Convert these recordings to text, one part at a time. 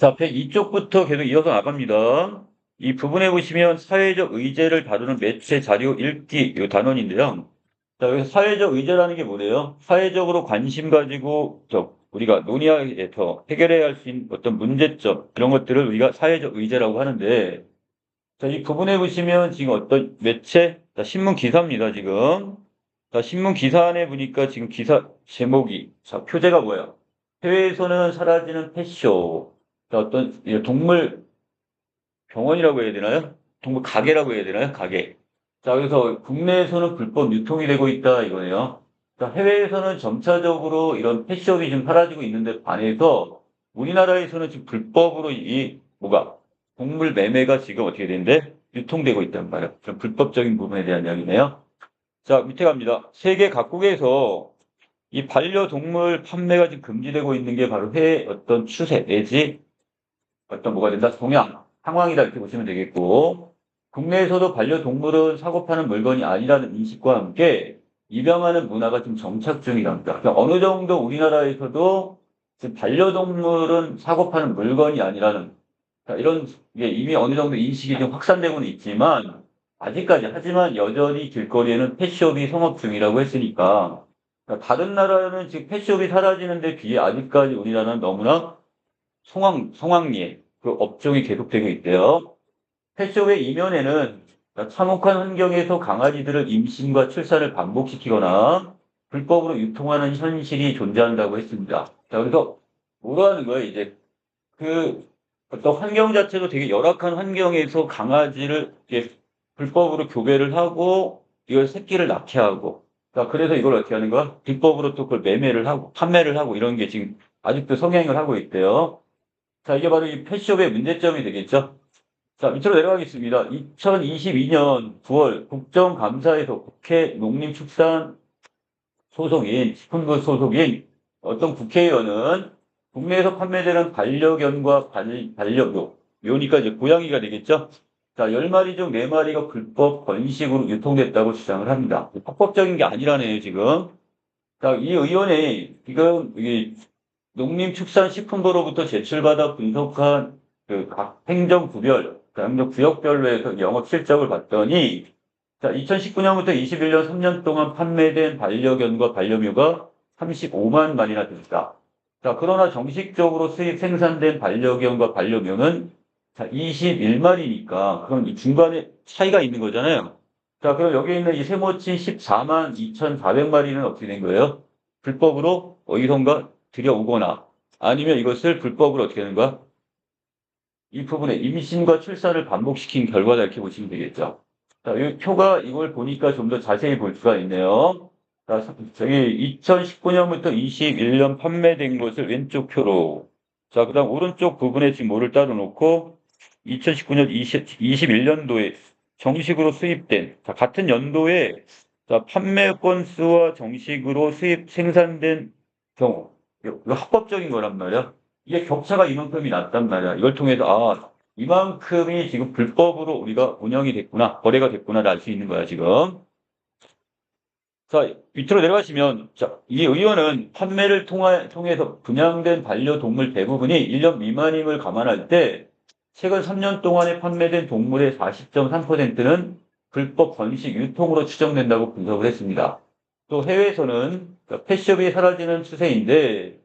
자, 102쪽부터 계속 이어서 나갑니다. 이 부분에 보시면 사회적 의제를 다루는 매체 자료 읽기 요 단원인데요. 자, 여기서 사회적 의제라는 게 뭐래요? 사회적으로 관심 가지고 우리가 논의해서 해결해야 할 수 있는 어떤 문제점 이런 것들을 우리가 사회적 의제라고 하는데, 자, 이 부분에 보시면 지금 어떤 매체, 자, 신문 기사입니다, 지금. 자, 신문 기사 안에 보니까 지금 기사 제목이, 자, 표제가 뭐예요? 해외에서는 사라지는 펫쇼. 자, 어떤 이 동물 병원이라고 해야 되나요? 동물 가게라고 해야 되나요? 가게. 자, 그래서 국내에서는 불법 유통이 되고 있다 이거네요. 자, 해외에서는 점차적으로 이런 펫숍이 좀 사라지고 있는데 반해서 우리나라에서는 지금 불법으로 뭐가 동물 매매가 지금 어떻게 되는데 유통되고 있단 말이에요. 좀 불법적인 부분에 대한 이야기네요. 자, 밑에 갑니다. 세계 각국에서 이 반려동물 판매가 지금 금지되고 있는 게 바로 해외 어떤 추세 내지 어떤 뭐가 된다? 동향, 상황이다 이렇게 보시면 되겠고, 국내에서도 반려동물은 사고 파는 물건이 아니라는 인식과 함께 입양하는 문화가 좀 정착 중이랍니다. 그러니까 어느 정도 우리나라에서도 지금 반려동물은 사고 파는 물건이 아니라는, 이런 게 이미 어느 정도 인식이 좀 확산되고는 있지만 아직까지 하지만 여전히 길거리에는 펫숍이 성업 중이라고 했으니까, 그러니까 다른 나라는 지금 펫숍이 사라지는 데 비해 아직까지 우리나라는 너무나 성황리에 그 업종이 계속되고 있대요. 펫숍의 이면에는 참혹한 환경에서 강아지들을 임신과 출산을 반복시키거나 불법으로 유통하는 현실이 존재한다고 했습니다. 자, 그래서 뭐라는 거예요? 이제 그 어떤 환경 자체도 되게 열악한 환경에서 강아지를 이렇게 불법으로 교배를 하고 이걸 새끼를 낳게 하고, 자, 그래서 이걸 어떻게 하는 거야? 불법으로 또 그걸 매매를 하고 판매를 하고 이런 게 지금 아직도 성행을 하고 있대요. 자, 이게 바로 이 펫숍의 문제점이 되겠죠. 자, 밑으로 내려가겠습니다. 2022년 9월 국정감사에서 국회 농림축산소속인, 식품부 소속인 어떤 국회의원은 국내에서 판매되는 반려견과 반려묘, 묘니까 이제 고양이가 되겠죠. 자, 10마리 중 4마리가 불법 번식으로 유통됐다고 주장을 합니다. 합법적인 게 아니라네요, 지금. 자, 이 의원이 지금 농림축산식품부로부터 제출받아 분석한 그 각 행정구별, 그 행정구역별로 해서 영업 실적을 봤더니, 자, 2019년부터 21년 3년 동안 판매된 반려견과 반려묘가 35만 마리나 됩니다. 자, 그러나 정식적으로 수입 생산된 반려견과 반려묘는 자, 21마리니까, 그럼 이 중간에 차이가 있는 거잖아요. 자, 그럼 여기 있는 이 세모친 14만 2,400마리는 어떻게 된 거예요? 불법으로 어디선가 들여오거나 아니면 이것을 불법으로 어떻게 하는 거야? 이 부분에 임신과 출산을 반복시킨 결과다 이렇게 보시면 되겠죠. 자, 이 표가 이걸 보니까 좀 더 자세히 볼 수가 있네요. 자, 저기 2019년부터 21년 판매된 것을 왼쪽 표로. 자, 그다음 오른쪽 부분에 지금 뭐를 따로 놓고 2019년 21년도에 정식으로 수입된, 자, 같은 연도에 자, 판매 건수와 정식으로 수입 생산된 경우 이거 합법적인 거란 말이야. 이게 격차가 이만큼이 났단 말이야. 이걸 통해서 이만큼이 지금 불법으로 우리가 운영이 됐구나, 거래가 됐구나를 알 수 있는 거야 지금. 자, 밑으로 내려가시면 자, 이 의원은 판매를 통해서 분양된 반려동물 대부분이 1년 미만임을 감안할 때 최근 3년 동안에 판매된 동물의 40.3%는 불법 번식 유통으로 추정된다고 분석을 했습니다. 또 해외에서는 펫숍이 사라지는 추세인데,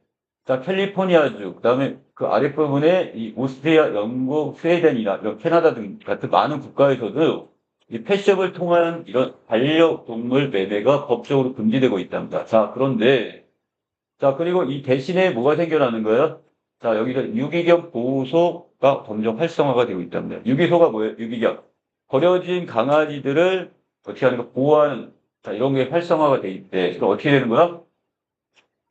자, 캘리포니아주, 그다음에 그 아랫부분에 이 오스트리아, 영국, 스웨덴이나 이런 캐나다 등 같은 많은 국가에서도 이 펫숍을 통한 이런 반려동물 매매가 법적으로 금지되고 있답니다. 자, 그런데, 자, 그리고 이 대신에 뭐가 생겨나는 거예요? 자, 여기서 유기견 보호소가 점점 활성화가 되고 있답니다. 유기소가 뭐예요? 유기견. 버려진 강아지들을 어떻게 하는 거? 보호하는, 자, 이런 게 활성화가 돼 있대. 그럼 어떻게 되는 거야?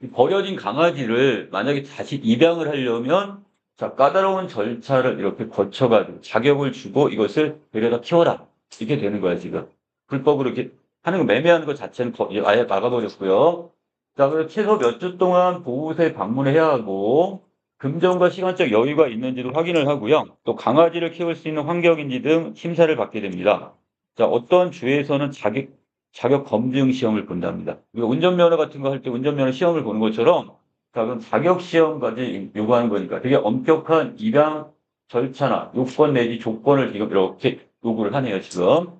이 버려진 강아지를 만약에 다시 입양을 하려면, 자, 까다로운 절차를 이렇게 거쳐가지고 자격을 주고 이것을 데려다 키워라. 이게 되는 거야, 지금. 불법으로 이렇게 하는 거, 매매하는 것 자체는 아예 막아버렸고요. 자, 그래서 최소 몇 주 동안 보호소에 방문해야 하고, 금전과 시간적 여유가 있는지도 확인을 하고요. 또 강아지를 키울 수 있는 환경인지 등 심사를 받게 됩니다. 자, 어떤 주에서는 자격 검증 시험을 본답니다. 우리가 운전면허 같은 거 할 때 운전면허 시험을 보는 것처럼 자, 그럼 자격시험까지 요구하는 거니까 되게 엄격한 입양 절차나 요건 내지 조건을 지금 이렇게 요구를 하네요, 지금.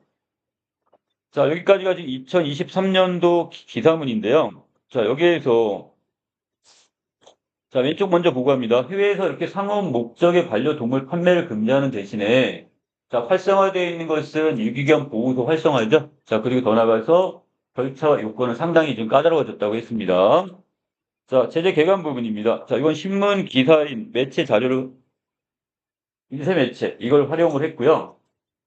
자, 여기까지가 지금 2023년도 기사문인데요. 자, 여기에서, 자, 왼쪽 먼저 보고 합니다. 해외에서 이렇게 상업 목적의 반려동물 판매를 금지하는 대신에, 자, 활성화되어 있는 것은 유기견 보호소 활성화죠. 자, 그리고 더 나아가서 절차와 요건은 상당히 좀 까다로워졌다고 했습니다. 자, 제재 개관 부분입니다. 자, 이건 신문 기사인 매체 자료를, 인쇄 매체, 이걸 활용을 했고요.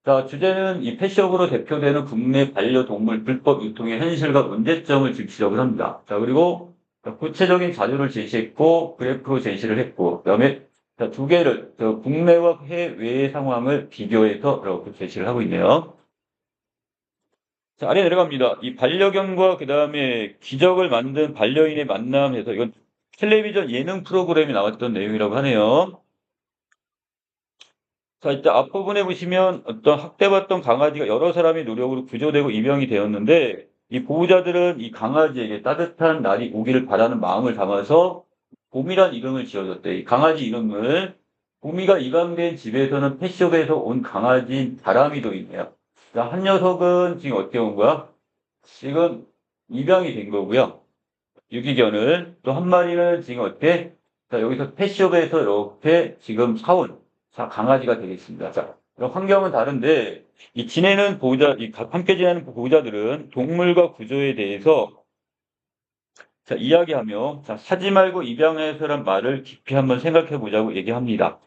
자, 주제는 이 펫숍으로 대표되는 국내 반려동물 불법 유통의 현실과 문제점을 지적을 합니다. 자, 그리고 구체적인 자료를 제시했고, 그래프로 제시를 했고, 그다음에 자, 두 개를, 국내와 해외의 상황을 비교해서 이렇게 제시를 하고 있네요. 자, 아래 내려갑니다. 이 반려견과 그다음에 기적을 만든 반려인의 만남에서 이건 텔레비전 예능 프로그램에 나왔던 내용이라고 하네요. 자, 이제 앞부분에 보시면 어떤 학대받던 강아지가 여러 사람의 노력으로 구조되고 입양이 되었는데 이 보호자들은 이 강아지에게 따뜻한 날이 오기를 바라는 마음을 담아서 봄이란 이름을 지어줬대. 이 강아지 이름을 봄이가 입양된 집에서는 펫숍에서 온 강아지인 다람이도 있네요. 자, 한 녀석은 지금 어떻게 온 거야? 지금 입양이 된 거고요. 유기견을 또 한 마리는 지금 어떻게? 자, 여기서 펫숍에서 이렇게 지금 사온 자, 강아지가 되겠습니다. 자, 그럼 환경은 다른데 이 지내는 보호자, 함께 지내는 보호자들은 동물과 구조에 대해서 자, 이야기하며 자, 사지 말고 입양해서란 말을 깊이 한번 생각해 보자고 얘기합니다.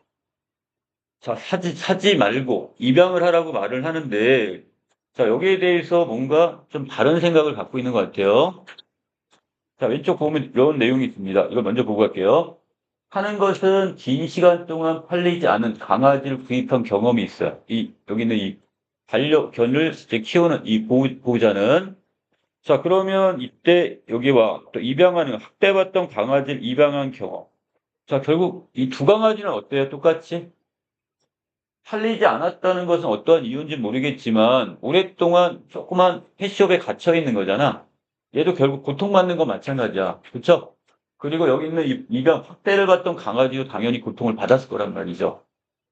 자, 사지 말고 입양을 하라고 말을 하는데 자, 여기에 대해서 뭔가 좀 다른 생각을 갖고 있는 것 같아요. 자, 왼쪽 보면 이런 내용이 있습니다. 이걸 먼저 보고 갈게요. 하는 것은 긴 시간 동안 팔리지 않은 강아지를 구입한 경험이 있어요. 여기 있는 이 반려견을 이제 키우는 이 보호자는 자, 그러면 이때 여기와 또 입양하는 학대받던 강아지를 입양한 경험. 자, 결국 이 두 강아지는 어때요? 똑같이? 팔리지 않았다는 것은 어떠한 이유인지 모르겠지만 오랫동안 조그만 펫숍에 갇혀 있는 거잖아. 얘도 결국 고통받는 건 마찬가지야. 그렇죠? 그리고 여기 있는 입양 학대를 받던 강아지도 당연히 고통을 받았을 거란 말이죠.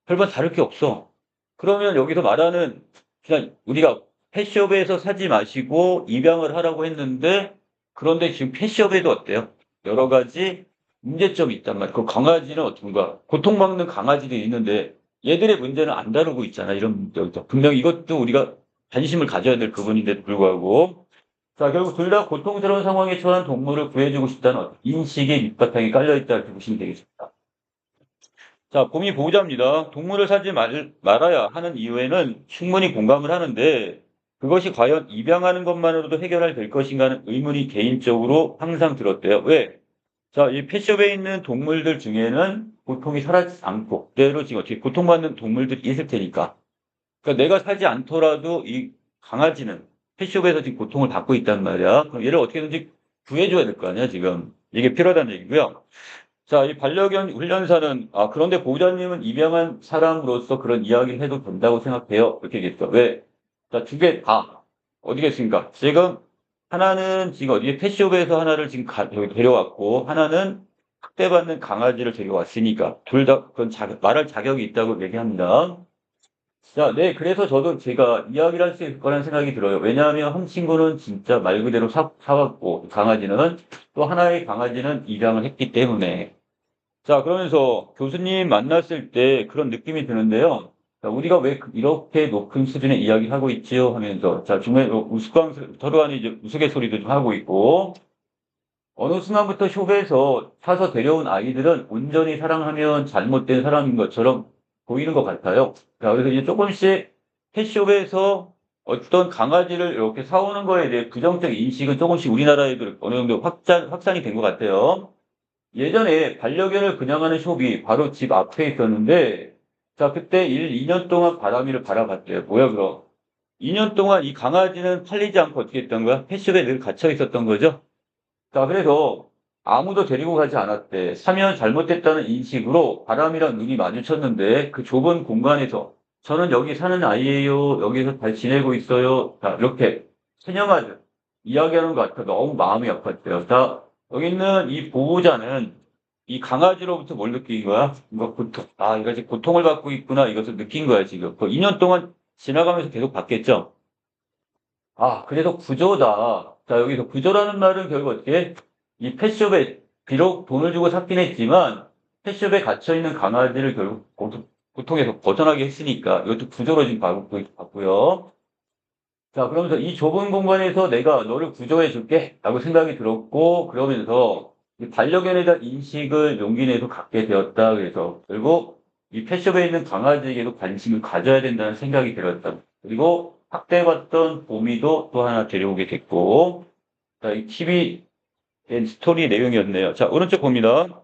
별반 다를 게 없어. 그러면 여기서 말하는 그냥 우리가 펫숍에서 사지 마시고 입양을 하라고 했는데 그런데 지금 펫숍에도 어때요? 여러 가지 문제점이 있단 말이에요. 그 강아지는 어떤가? 고통받는 강아지도 있는데 얘들의 문제는 안 다루고 있잖아. 이런 문제죠. 분명히 이것도 우리가 관심을 가져야 될 부분인데도 불구하고 자, 결국 둘 다 고통스러운 상황에 처한 동물을 구해주고 싶다는 인식의 밑바탕에 깔려있다 이렇게 보시면 되겠습니다. 자, 곰이 보호자입니다. 동물을 사지 말아야 하는 이유에는 충분히 공감을 하는데 그것이 과연 입양하는 것만으로도 해결될 것인가 하는 의문이 개인적으로 항상 들었대요. 왜? 자, 이 펫숍에 있는 동물들 중에는 고통이 사라지지 않고 그대로 지금 어떻게 고통받는 동물들이 있을 테니까. 그러니까 내가 사지 않더라도 이 강아지는 펫숍에서 지금 고통을 받고 있단 말이야. 그럼 얘를 어떻게든지 구해줘야 될 거 아니야, 지금. 이게 필요하다는 얘기고요. 자, 이 반려견 훈련사는, 그런데 보호자님은 입양한 사람으로서 그런 이야기를 해도 된다고 생각해요. 이렇게 얘기했어. 왜? 자, 두 개 다. 어디겠습니까? 지금 하나는 지금 어디에 펫숍에서 하나를 지금 여기 데려왔고, 하나는 학대받는 강아지를 데려왔으니까, 둘 다 그건 말할 자격이 있다고 얘기합니다. 자, 네, 그래서 저도 제가 이야기를 할 수 있을 거라는 생각이 들어요. 왜냐하면 한 친구는 진짜 말 그대로 사왔고, 강아지는 또 하나의 강아지는 입양을 했기 때문에. 자, 그러면서 교수님 만났을 때 그런 느낌이 드는데요. 자, 우리가 왜 이렇게 높은 수준의 이야기를 하고 있지요? 하면서, 자, 중간에 서로 간에 이제 우스갯소리도 좀 하고 있고, 어느 순간부터 숍에서 사서 데려온 아이들은 온전히 사랑하면 잘못된 사람인 것처럼 보이는 것 같아요. 자, 그래서 이제 조금씩 펫숍에서 어떤 강아지를 이렇게 사오는 거에 대해 부정적 인식은 조금씩 우리나라에도 어느 정도 확산이 된 것 같아요. 예전에 반려견을 분양하는 숍이 바로 집 앞에 있었는데, 자, 그때 2년 동안 바람이를 바라봤대요. 뭐야, 그럼? 2년 동안 이 강아지는 팔리지 않고 어떻게 했던 거야? 펫숍에 늘 갇혀 있었던 거죠? 자, 그래서 아무도 데리고 가지 않았대. 사면 잘못됐다는 인식으로 바람이랑 눈이 마주쳤는데 그 좁은 공간에서 저는 여기 사는 아이예요. 여기서 잘 지내고 있어요. 자, 이렇게 체념하듯 이야기하는 것 같아 너무 마음이 아팠대요. 자, 여기 있는 이 보호자는 이 강아지로부터 뭘 느낀 거야? 이거 고통. 아, 이거 지금 고통을 받고 있구나. 이것을 느낀 거야, 지금. 그 2년 동안 지나가면서 계속 봤겠죠? 아, 그래서 구조다. 자, 여기서 구조라는 말은 결국 어떻게? 이 펫숍에 비록 돈을 주고 샀긴 했지만 펫숍에 갇혀 있는 강아지를 결국 고통에서 벗어나게 했으니까 이것도 구조로 지금 봤고요. 자, 그러면서 이 좁은 공간에서 내가 너를 구조해 줄게 라고 생각이 들었고, 그러면서 이 반려견에 대한 인식을 용기 내서 갖게 되었다. 그래서 결국 이 펫숍에 있는 강아지에게도 관심을 가져야 된다는 생각이 들었다. 그리고 학대받던 보미도 또 하나 데려오게 됐고, 자, 이 TV 앤 스토리 내용이었네요. 자, 오른쪽 봅니다.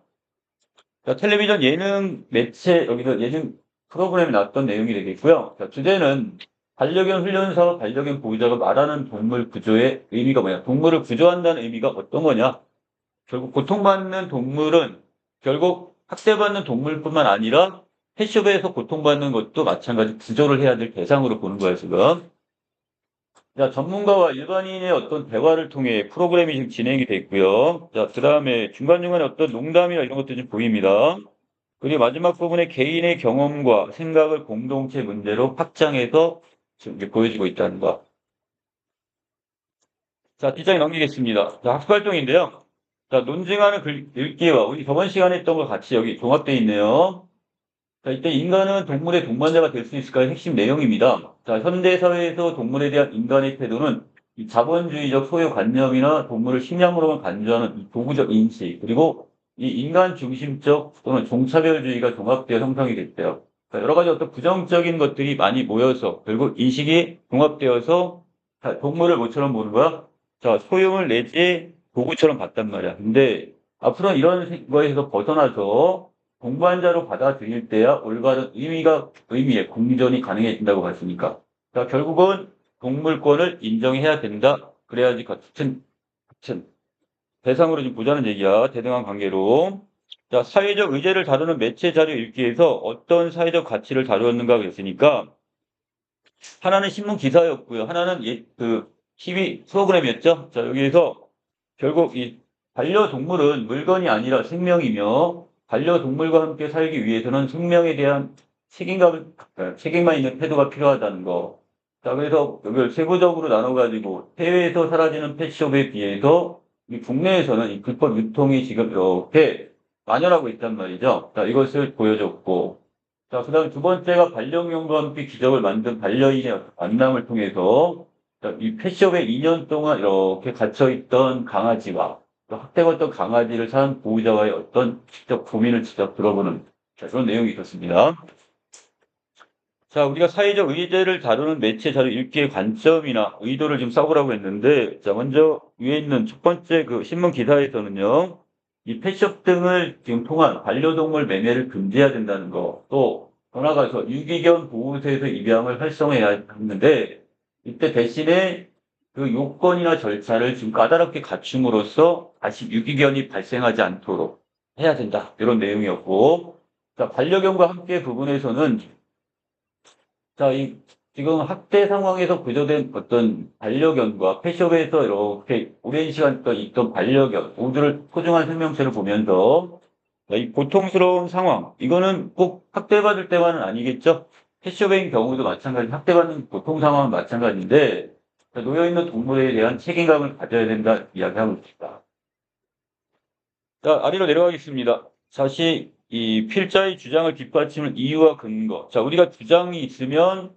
자, 텔레비전 예능 매체, 여기서 예능 프로그램에 나왔던 내용이 되겠고요. 자, 주제는 반려견 훈련사와 반려견 보호자가 말하는 동물 구조의 의미가 뭐냐. 동물을 구조한다는 의미가 어떤 거냐. 결국 고통받는 동물은 결국 학대받는 동물뿐만 아니라 펫숍에서 고통받는 것도 마찬가지 구조를 해야 될 대상으로 보는 거예요, 지금. 자, 전문가와 일반인의 어떤 대화를 통해 프로그램이 지금 진행이 돼 있고요. 자, 그 다음에 중간중간에 어떤 농담이나 이런 것도 좀 보입니다. 그리고 마지막 부분에 개인의 경험과 생각을 공동체 문제로 확장해서 지금 이렇게 보여주고 있다는 거. 자, 뒷장에 넘기겠습니다. 자, 학습활동인데요. 자, 논증하는 읽기와 우리 저번 시간에 했던 거 같이 여기 종합되어 있네요. 자, 이때 인간은 동물의 동반자가 될 수 있을까의 핵심 내용입니다. 자, 현대사회에서 동물에 대한 인간의 태도는 이 자본주의적 소유관념이나 동물을 식량으로만 간주하는 이 도구적 인식, 그리고 이 인간 중심적 또는 종차별주의가 종합되어 형성이 됐대요. 자, 여러 가지 어떤 부정적인 것들이 많이 모여서 결국 인식이 종합되어서 자, 동물을 뭐처럼 보는 거야? 자, 소용을 내지 도구처럼 봤단 말이야. 근데 앞으로는 이런 거에서 벗어나서 동반자로 받아들일 때야 올바른 의미의 공존이 가능해진다고 봤으니까. 자, 결국은 동물권을 인정해야 된다. 그래야지 같은 대상으로 좀 보자는 얘기야. 대등한 관계로. 자, 사회적 의제를 다루는 매체 자료 읽기에서 어떤 사회적 가치를 다루었는가 그랬으니까 하나는 신문 기사였고요. 하나는 TV 프로그램이었죠. 자, 여기에서 결국 이 반려동물은 물건이 아니라 생명이며 반려동물과 함께 살기 위해서는 생명에 대한 책임만 있는 태도가 필요하다는 거. 자, 그래서 이걸 세부적으로 나눠가지고 해외에서 사라지는 펫숍에 비해서 이 국내에서는 이 불법 유통이 지금 이렇게 만연하고 있단 말이죠. 자, 이것을 보여줬고. 자, 그 다음에 두 번째가 반려견과 함께 기적을 만든 반려인의 만남을 통해서 이 펫숍에 2년 동안 이렇게 갇혀있던 강아지와 또 학대받던 강아지를 산 보호자와의 어떤 직접 고민을 직접 들어보는 자, 그런 내용이 있었습니다. 자, 우리가 사회적 의제를 다루는 매체 자료 읽기의 관점이나 의도를 좀 써보라고 했는데, 자, 먼저 위에 있는 첫 번째 그 신문 기사에서는요, 이 펫숍 등을 지금 통한 반려동물 매매를 금지해야 된다는 거, 또 더 나아가서 유기견 보호소에서 입양을 활성화해야 하는데, 이때 대신에 그 요건이나 절차를 지금 까다롭게 갖춤으로써 다시 유기견이 발생하지 않도록 해야 된다. 이런 내용이었고, 자, 반려견과 함께 부분에서는 자, 지금 학대 상황에서 구조된 어떤 반려견과 펫숍에서 이렇게 오랜 시간 동안 있던 반려견, 모두를 소중한 생명체를 보면서 이 고통스러운 상황, 이거는 꼭 학대받을 때만은 아니겠죠? 펫숍인 경우도 마찬가지, 학대받는 고통 상황은 마찬가지인데, 놓여있는 동물에 대한 책임감을 가져야 된다 이야기하고 있습니다. 자, 아래로 내려가겠습니다. 다시 이 필자의 주장을 뒷받침하는 이유와 근거. 자, 우리가 주장이 있으면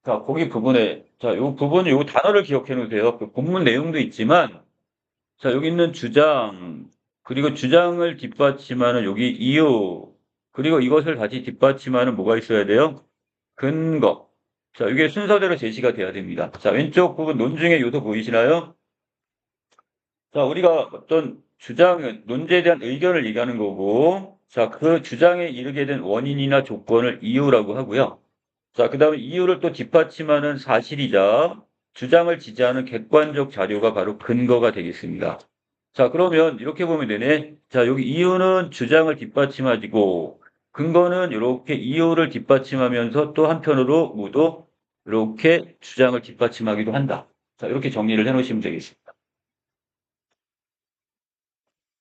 자, 거기 부분에, 자, 요 부분, 요 단어를 기억해 놓으세요. 그 본문 내용도 있지만, 자, 여기 있는 주장, 그리고 주장을 뒷받침하는 여기 이유, 그리고 이것을 다시 뒷받침하는 뭐가 있어야 돼요? 근거. 자, 이게 순서대로 제시가 돼야 됩니다. 자, 왼쪽 부분 논증의 요소 보이시나요? 자, 우리가 어떤 주장은 논제에 대한 의견을 얘기하는 거고, 자, 그 주장에 이르게 된 원인이나 조건을 이유라고 하고요. 자, 그 다음에 이유를 또 뒷받침하는 사실이자 주장을 지지하는 객관적 자료가 바로 근거가 되겠습니다. 자, 그러면 이렇게 보면 되네. 자, 여기 이유는 주장을 뒷받침하고 근거는 이렇게 이유를 뒷받침하면서 또 한편으로 모두 이렇게 주장을 뒷받침하기도 한다. 자, 이렇게 정리를 해 놓으시면 되겠습니다.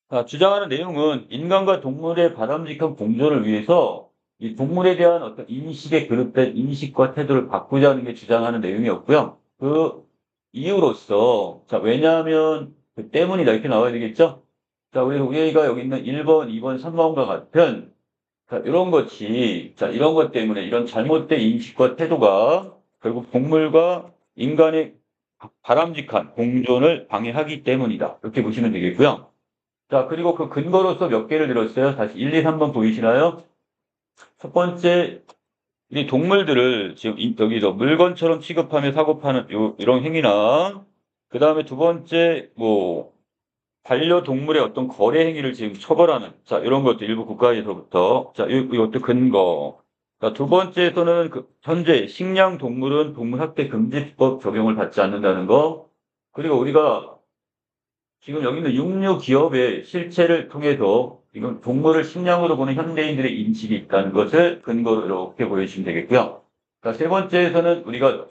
자, 주장하는 내용은 인간과 동물의 바람직한 공존을 위해서 이 동물에 대한 어떤 인식에 그릇된 인식과 태도를 바꾸자는 게 주장하는 내용이었고요. 그 이유로서, 자, 왜냐하면 그 때문이다 이렇게 나와야 되겠죠? 자, 우리가 여기 있는 1번, 2번, 3번과 같은 자, 이런 것이, 자, 이런 것 때문에 이런 잘못된 인식과 태도가 결국 동물과 인간의 바람직한 공존을 방해하기 때문이다. 이렇게 보시면 되겠고요. 자, 그리고 그 근거로서 몇 개를 들었어요. 다시 1, 2, 3번 보이시나요? 첫 번째, 이 동물들을 지금 여기 저 물건처럼 취급하며 사고 파는 이런 행위나, 그 다음에 두 번째, 뭐, 반려동물의 어떤 거래 행위를 지금 처벌하는, 자, 이런 것도 일부 국가에서부터, 자, 이것도 근거. 자, 두 번째에서는 현재 식량 동물은 동물학대 금지법 적용을 받지 않는다는 거. 그리고 우리가 지금 여기 있는 육류 기업의 실체를 통해서 이건 동물을 식량으로 보는 현대인들의 인식이 있다는 것을 근거로 이렇게 보여주시면 되겠고요. 자, 세 번째에서는 우리가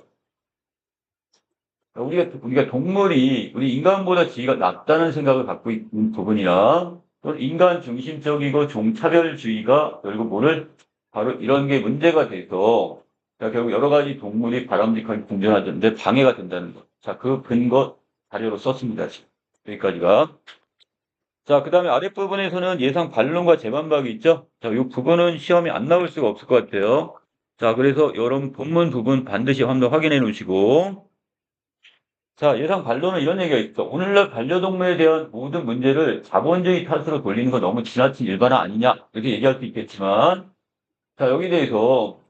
동물이 우리 인간보다 지위가 낮다는 생각을 갖고 있는 부분이나 또는 인간 중심적이고 종차별주의가 결국 바로 이런 게 문제가 돼서 자, 결국 여러 가지 동물이 바람직하게 공존하는데 방해가 된다는 것. 자, 그 근거 자료로 썼습니다. 지금. 여기까지가. 자, 그 다음에 아랫부분에서는 예상 반론과 재반박이 있죠? 자, 이 부분은 시험이 안 나올 수가 없을 것 같아요. 자, 그래서 이런 본문 부분 반드시 한번 확인해 놓으시고. 자, 예상 반론은 이런 얘기가 있어. 오늘날 반려동물에 대한 모든 문제를 자본주의 탓으로 돌리는 건 너무 지나친 일반화 아니냐? 이렇게 얘기할 수 있겠지만, 자, 여기 대해서,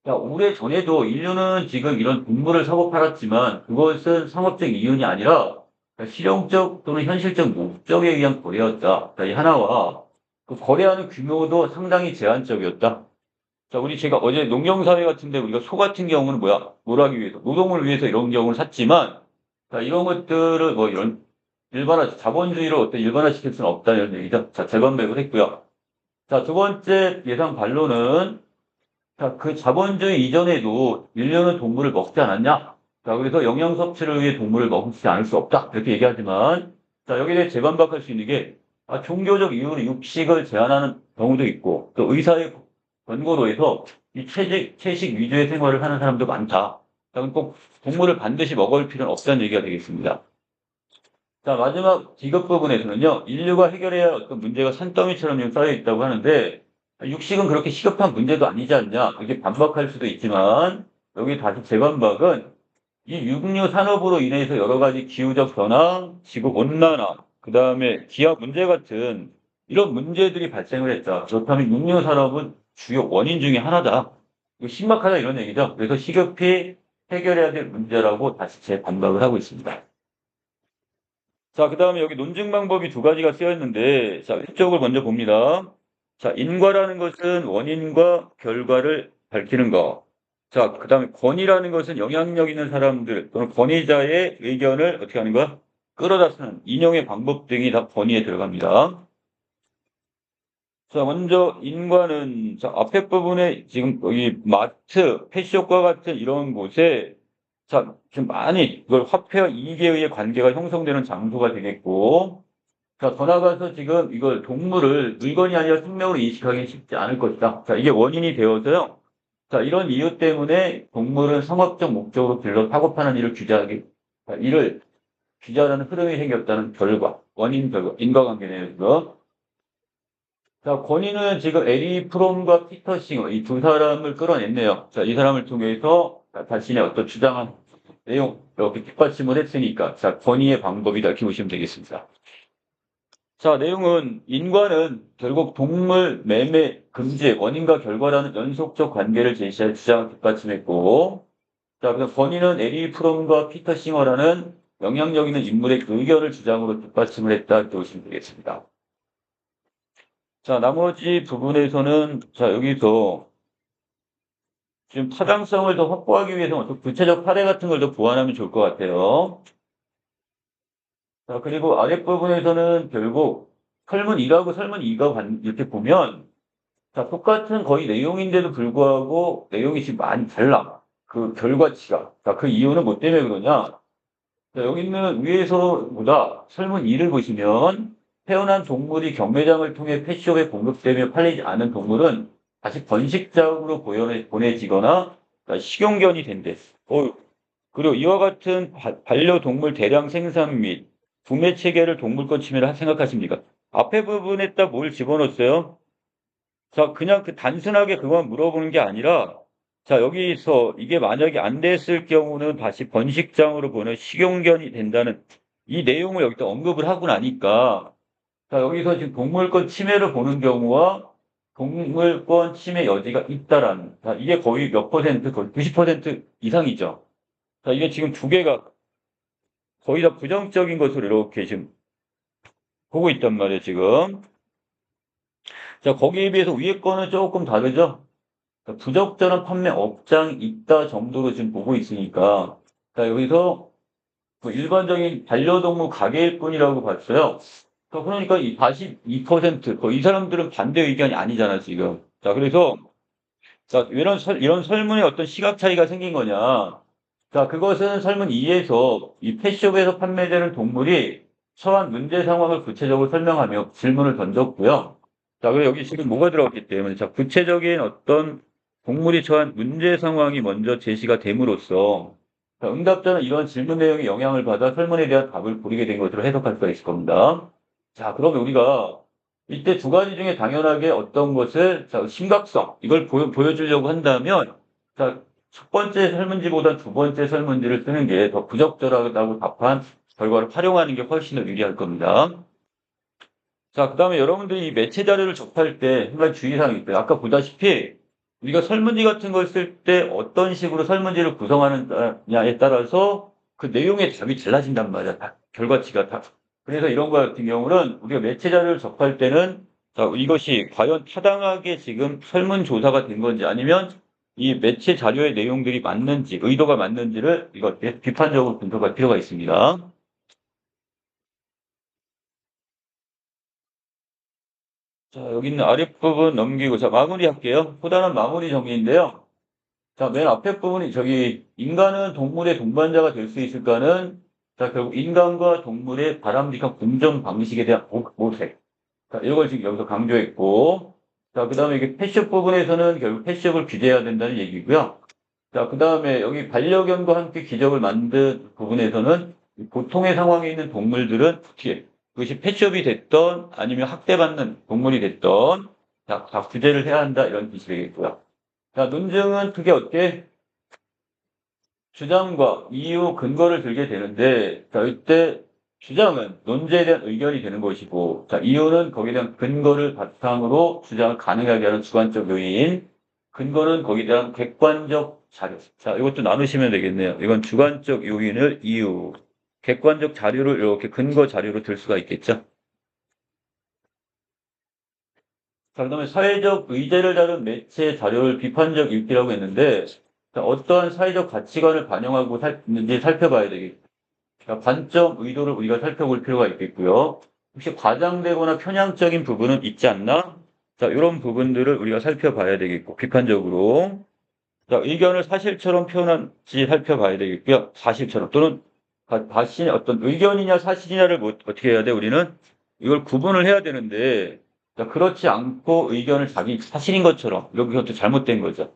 자, 오래전에도 인류는 지금 이런 동물을 사고 팔았지만, 그것은 상업적 이윤이 아니라, 실용적 또는 현실적 목적에 의한 거래였다. 자, 이 하나와, 그 거래하는 규모도 상당히 제한적이었다. 자, 제가 어제 농경사회 같은데 우리가 소 같은 경우는 뭘 하기 위해서, 노동을 위해서 이런 경우를 샀지만, 자, 이런 것들을 자본주의로 어떤 일반화시킬 수는 없다, 이런 얘기죠. 자, 재건배를 했고요. 자, 두 번째 예상 반론은, 자, 그 자본주의 이전에도 인류는 동물을 먹지 않았냐? 자, 그래서 영양 섭취를 위해 동물을 먹지 않을 수 없다. 이렇게 얘기하지만, 자, 여기에 대해 재반박할 수 있는 게, 종교적 이유로 육식을 제한하는 경우도 있고, 또 의사의 권고로 해서 이 채식 위주의 생활을 하는 사람도 많다. 자, 그럼 꼭 동물을 반드시 먹을 필요는 없다는 얘기가 되겠습니다. 자, 마지막 디귿 부분에서는요, 인류가 해결해야 할 어떤 문제가 산더미처럼 지금 쌓여 있다고 하는데, 육식은 그렇게 시급한 문제도 아니지 않냐, 이렇게 반박할 수도 있지만, 여기 다시 재반박은 이 육류 산업으로 인해서 여러 가지 기후적 변화, 지구 온난화, 그 다음에 기후 문제 같은 이런 문제들이 발생을 했다. 그렇다면 육류 산업은 주요 원인 중에 하나다. 이거 심각하다 이런 얘기죠. 그래서 시급히 해결해야 될 문제라고 다시 재반박을 하고 있습니다. 자, 그 다음에 여기 논증 방법이 두 가지가 쓰여 있는데, 자, 왼쪽을 먼저 봅니다. 자, 인과라는 것은 원인과 결과를 밝히는 거. 자, 그 다음에 권위라는 것은 영향력 있는 사람들 또는 권위자의 의견을 어떻게 하는 거야? 끌어다 쓰는 인용의 방법 등이 다 권위에 들어갑니다. 자, 먼저 인과는 자, 앞에 부분에 지금 여기 마트, 펫숍과 같은 이런 곳에 자, 지금 많이 이걸 화폐와 이익에 의해 관계가 형성되는 장소가 되겠고, 자, 더 나아가서 지금 이걸 물건이 아니라 생명으로 인식하기 쉽지 않을 것이다. 자, 이게 원인이 되어서요. 자, 이런 이유 때문에 동물은 상업적 목적으로 길러 사고 파는 일을 규제하는 흐름이 생겼다는 원인 결과, 인과관계네요, 이거. 자, 권위는 지금 에리 프롬과 피터 싱어 이 두 사람을 끌어냈네요. 자, 이 사람을 통해서 자신의 어떤 주장한 내용 이렇게 뒷받침을 했으니까 자, 권위의 방법이다 이렇게 보시면 되겠습니다. 자, 내용은 인과는 결국 동물 매매 금지의 원인과 결과라는 연속적 관계를 제시할 주장을 뒷받침했고, 자, 그래서 권위는 에리 프롬과 피터 싱어라는 영향력 있는 인물의 의견을 주장으로 뒷받침을 했다 이렇게 보시면 되겠습니다. 자, 나머지 부분에서는 자, 여기서 지금 타당성을 더 확보하기 위해서 어떤 구체적 사례 같은 걸 더 보완하면 좋을 것 같아요. 자, 그리고 아랫부분에서는 결국 설문 1하고 설문 2가 이렇게 보면 자, 똑같은 거의 내용인데도 불구하고 내용이 지금 많이 달라. 그 결과치가. 자, 그 이유는 뭐 때문에 그러냐? 자, 여기 있는 위에서보다 설문 2를 보시면 태어난 동물이 경매장을 통해 펫숍에 공급되며 팔리지 않은 동물은 다시 번식장으로 보내지거나 식용견이 된대. 그리고 이와 같은 반려동물 대량 생산 및 구매 체계를 동물권 침해라 생각하십니까? 앞에 부분에다 뭘 집어넣었어요? 자, 그냥 단순하게 그만 물어보는 게 아니라, 자, 여기서 이게 만약에 안 됐을 경우는 다시 번식장으로 보내 식용견이 된다는 이 내용을 여기다 언급을 하고 나니까, 자, 여기서 지금 동물권 침해를 보는 경우와 동물권 침해 여지가 있다라는, 자, 이게 거의 몇 퍼센트, 거의 90% 이상이죠. 자, 이게 지금 두 개가 거의 다 부정적인 것으로 이렇게 지금 보고 있단 말이에요, 지금. 자, 거기에 비해서 위에 거는 조금 다르죠? 그러니까 부적절한 판매 업장이 있다 정도로 지금 보고 있으니까. 자, 여기서 뭐 일반적인 반려동물 가게일 뿐이라고 봤어요. 자, 그러니까 이 42%, 이 사람들은 반대 의견이 아니잖아, 지금. 자, 그래서, 자, 이런 설문에 어떤 시각 차이가 생긴 거냐. 자, 그것은 설문 2에서 이 펫숍에서 판매되는 동물이 처한 문제 상황을 구체적으로 설명하며 질문을 던졌고요. 자, 그리고 여기 지금 뭐가 들어갔기 때문에, 자, 구체적인 어떤 동물이 처한 문제 상황이 먼저 제시가 됨으로써, 자, 응답자는 이런 질문 내용에 영향을 받아 설문에 대한 답을 고르게 된 것으로 해석할 수가 있을 겁니다. 자, 그러면 우리가 이때 두 가지 중에 당연하게 어떤 것을, 자, 심각성, 이걸 보여주려고 한다면, 자, 첫 번째 설문지보다 두 번째 설문지를 쓰는 게 더 부적절하다고 답한 결과를 활용하는 게 훨씬 더 유리할 겁니다. 자, 그 다음에 여러분들이 이 매체 자료를 접할 때 한 가지 주의사항이 있어요. 아까 보다시피 우리가 설문지 같은 걸 쓸 때 어떤 식으로 설문지를 구성하느냐에 따라서 그 내용의 답이 달라진단 말이야. 결과치가 다. 그래서 이런 거 같은 경우는 우리가 매체 자료를 접할 때는 자, 이것이 과연 타당하게 지금 설문조사가 된 건지 아니면 이 매체 자료의 내용들이 맞는지, 의도가 맞는지를 이거 비판적으로 분석할 필요가 있습니다. 자, 여기 있는 아랫부분 넘기고, 자, 마무리할게요. 호단은 마무리 정리인데요. 자, 맨 앞에 부분이 인간은 동물의 동반자가 될 수 있을까는, 자, 결국 인간과 동물의 바람직한 공존 방식에 대한 모색. 자, 이걸 지금 여기서 강조했고, 자, 그 다음에 이게 펫숍 부분에서는 결국 펫숍을 규제해야 된다는 얘기고요. 자, 그 다음에 여기 반려견과 함께 기적을 만든 부분에서는 보통의 상황에 있는 동물들은 어떻게, 그것이 펫숍이 됐던 아니면 학대받는 동물이 됐던 다 구제를 해야 한다 이런 뜻이 되겠고요. 자, 논증은 그게 어떻게 주장과 이유, 근거를 들게 되는데, 자, 이때 주장은 논제에 대한 의견이 되는 것이고, 자, 이유는 거기에 대한 근거를 바탕으로 주장을 가능하게 하는 주관적 요인, 근거는 거기에 대한 객관적 자료. 자, 이것도 나누시면 되겠네요. 이건 주관적 요인을 이유, 객관적 자료를 이렇게 근거 자료로 들 수가 있겠죠. 자, 그다음에 사회적 의제를 다룬 매체 자료를 비판적 읽기라고 했는데, 자, 어떠한 사회적 가치관을 반영하고 있는지 살펴봐야 되겠죠. 자, 관점, 의도를 우리가 살펴볼 필요가 있겠고요. 혹시 과장되거나 편향적인 부분은 있지 않나? 자, 이런 부분들을 우리가 살펴봐야 되겠고, 비판적으로. 자, 의견을 사실처럼 표현한지 살펴봐야 되겠고요. 사실처럼. 또는 자신의 어떤 의견이냐 사실이냐를 어떻게 해야 돼? 우리는 이걸 구분을 해야 되는데, 자, 그렇지 않고 의견을 자기 사실인 것처럼, 이것도 잘못된 거죠.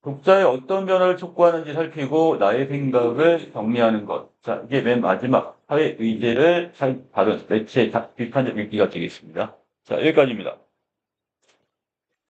독자의 어떤 변화를 촉구하는지 살피고 나의 생각을 정리하는 것. 자, 이게 맨 마지막 사회 의제를 다룬 매체 비판적 읽기가 되겠습니다. 자, 여기까지입니다.